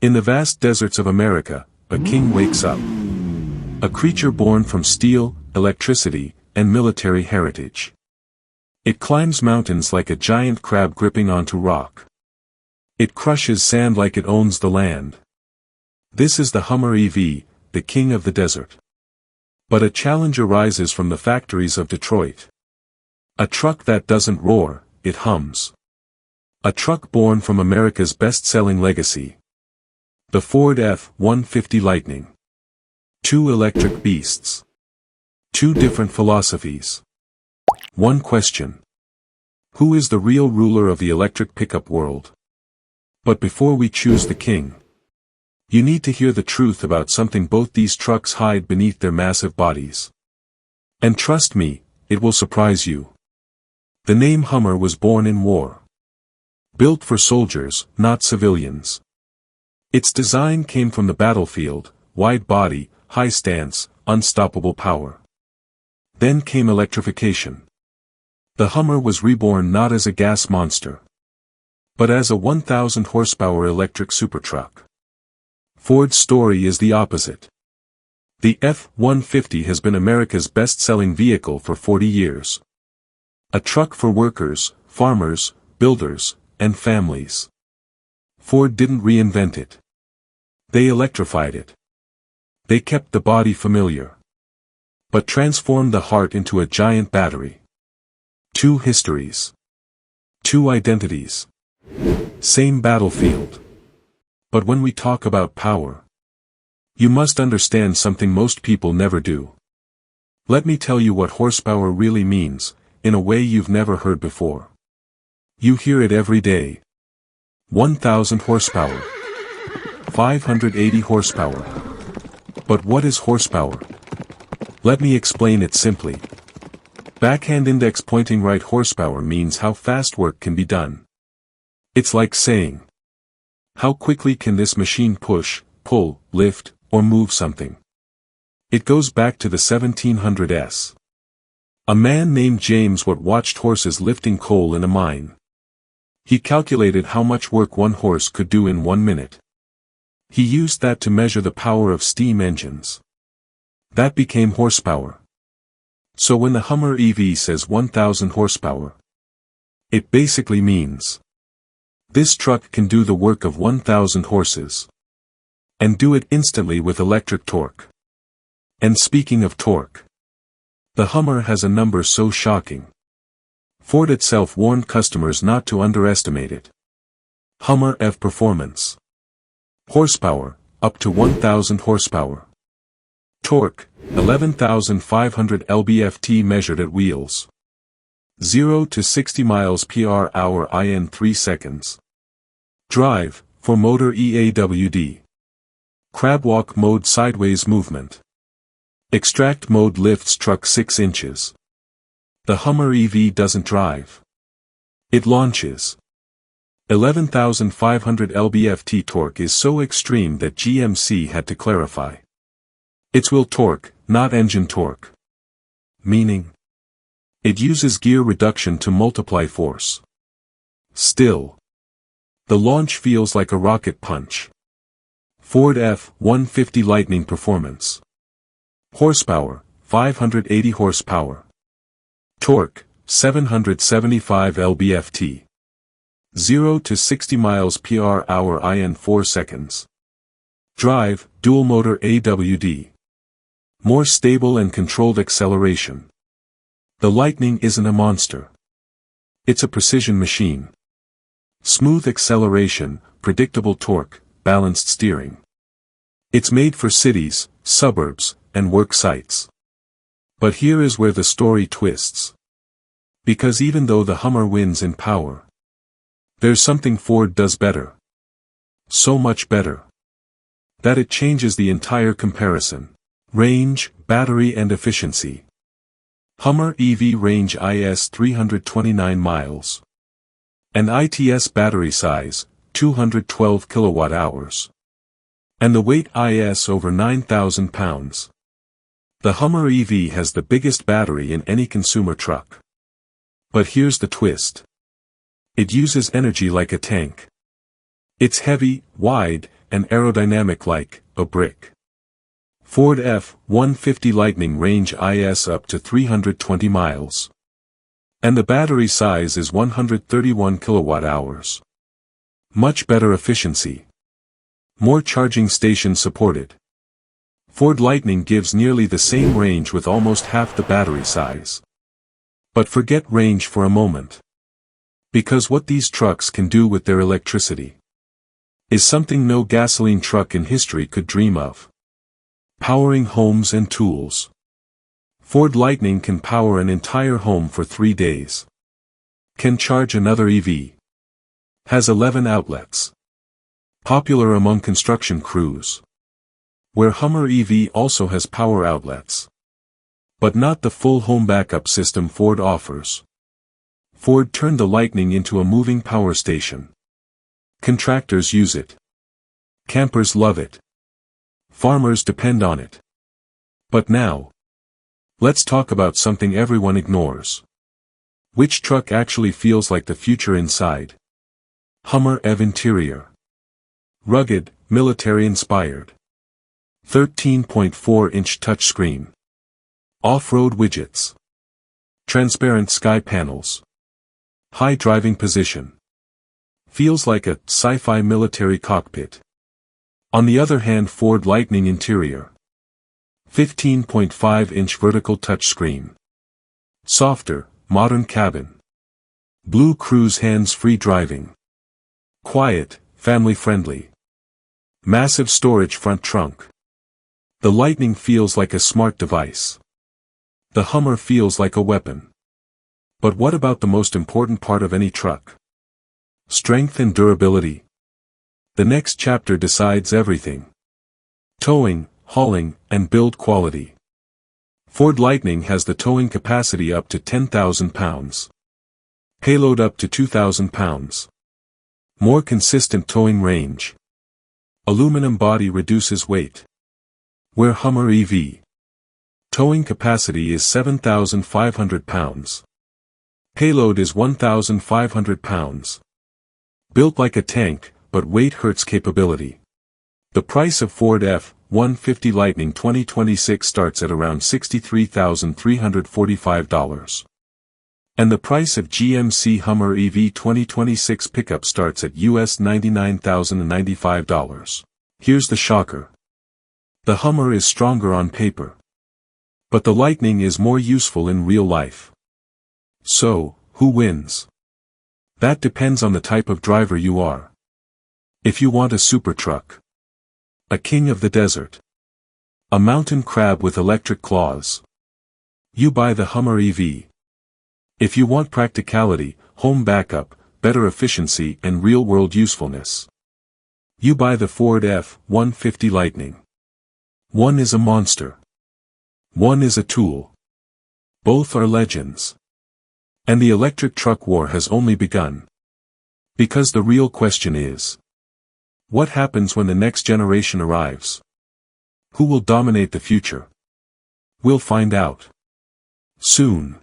In the vast deserts of America, a king wakes up. A creature born from steel, electricity, and military heritage. It climbs mountains like a giant crab gripping onto rock. It crushes sand like it owns the land. This is the Hummer EV, the king of the desert. But a challenge arises from the factories of Detroit. A truck that doesn't roar, it hums. A truck born from America's best-selling legacy. The Ford F-150 Lightning. Two electric beasts. Two different philosophies. One question. Who is the real ruler of the electric pickup world? But before we choose the king, you need to hear the truth about something both these trucks hide beneath their massive bodies. And trust me, it will surprise you. The name Hummer was born in war. Built for soldiers, not civilians. Its design came from the battlefield, wide body, high stance, unstoppable power. Then came electrification. The Hummer was reborn not as a gas monster, but as a 1,000 horsepower electric supertruck. Ford's story is the opposite. The F-150 has been America's best-selling vehicle for 40 years. A truck for workers, farmers, builders, and families. Ford didn't reinvent it. They electrified it. They kept the body familiar, but transformed the heart into a giant battery. Two histories. Two identities. Same battlefield. But when we talk about power, you must understand something most people never do. Let me tell you what horsepower really means, in a way you've never heard before. You hear it every day. 1,000 horsepower. 580 horsepower. But what is horsepower? Let me explain it simply. Backhand index pointing right horsepower means how fast work can be done. It's like saying, how quickly can this machine push, pull, lift, or move something? It goes back to the 1700s. A man named James Watt watched horses lifting coal in a mine. He calculated how much work one horse could do in 1 minute. He used that to measure the power of steam engines. That became horsepower. So when the Hummer EV says 1,000 horsepower, it basically means this truck can do the work of 1,000 horses. And do it instantly with electric torque. And speaking of torque, the Hummer has a number so shocking. Ford itself warned customers not to underestimate it. Hummer EV performance. Horsepower, up to 1,000 horsepower. Torque, 11,500 lb-ft measured at wheels. 0 to 60 miles per hour in 3 seconds. Drive, for motor EAWD. Crab walk mode sideways movement. Extract mode lifts truck 6 inches. The Hummer EV doesn't drive. It launches. 11,500 lb-ft torque is so extreme that GMC had to clarify. It's wheel torque, not engine torque. Meaning, it uses gear reduction to multiply force. Still, the launch feels like a rocket punch. Ford F-150 Lightning performance. Horsepower, 580 horsepower. Torque, 775 lb-ft. 0 to 60 miles per hour in 4 seconds. Drive, dual motor AWD. More stable and controlled acceleration. The Lightning isn't a monster. It's a precision machine. Smooth acceleration, predictable torque, balanced steering. It's made for cities, suburbs, and work sites. But here is where the story twists. Because even though the Hummer wins in power, there's something Ford does better. So much better, that it changes the entire comparison. Range, battery and efficiency. Hummer EV range is 329 miles. An ITS battery size, 212 kilowatt-hours. And the weight is over 9,000 pounds. The Hummer EV has the biggest battery in any consumer truck. But here's the twist. It uses energy like a tank. It's heavy, wide, and aerodynamic like a brick. Ford F-150 Lightning range is up to 320 miles. And the battery size is 131 kilowatt-hours. Much better efficiency. More charging stations supported. Ford Lightning gives nearly the same range with almost half the battery size. But forget range for a moment. Because what these trucks can do with their electricity is something no gasoline truck in history could dream of. Powering homes and tools. Ford Lightning can power an entire home for 3 days. Can charge another EV. Has 11 outlets. Popular among construction crews. Where Hummer EV also has power outlets. But not the full home backup system Ford offers. Ford turned the Lightning into a moving power station. Contractors use it. Campers love it. Farmers depend on it. But now, let's talk about something everyone ignores. Which truck actually feels like the future inside? Hummer EV interior. Rugged, military-inspired. 13.4-inch touchscreen. Off-road widgets. Transparent sky panels. High driving position. Feels like a sci-fi military cockpit. On the other hand, Ford Lightning interior. 15.5-inch vertical touchscreen. Softer, modern cabin. Blue Cruise hands-free driving. Quiet, family-friendly. Massive storage front trunk. The Lightning feels like a smart device. The Hummer feels like a weapon. But what about the most important part of any truck? Strength and durability. The next chapter decides everything. Towing, hauling, and build quality. Ford Lightning has the towing capacity up to 10,000 pounds. Payload up to 2,000 pounds. More consistent towing range. Aluminum body reduces weight. Where Hummer EV. Towing capacity is 7,500 pounds. Payload is 1,500 pounds. Built like a tank, but weight hurts capability. The price of Ford F-150 Lightning 2026 starts at around $63,345. And the price of GMC Hummer EV 2026 pickup starts at US $99,095. Here's the shocker. The Hummer is stronger on paper. But the Lightning is more useful in real life. So, who wins? That depends on the type of driver you are. If you want a super truck. A king of the desert. A mountain crab with electric claws. You buy the Hummer EV. If you want practicality, home backup, better efficiency and real-world usefulness. You buy the Ford F-150 Lightning. One is a monster. One is a tool. Both are legends. And the electric truck war has only begun. Because the real question is, what happens when the next generation arrives? Who will dominate the future? We'll find out. Soon.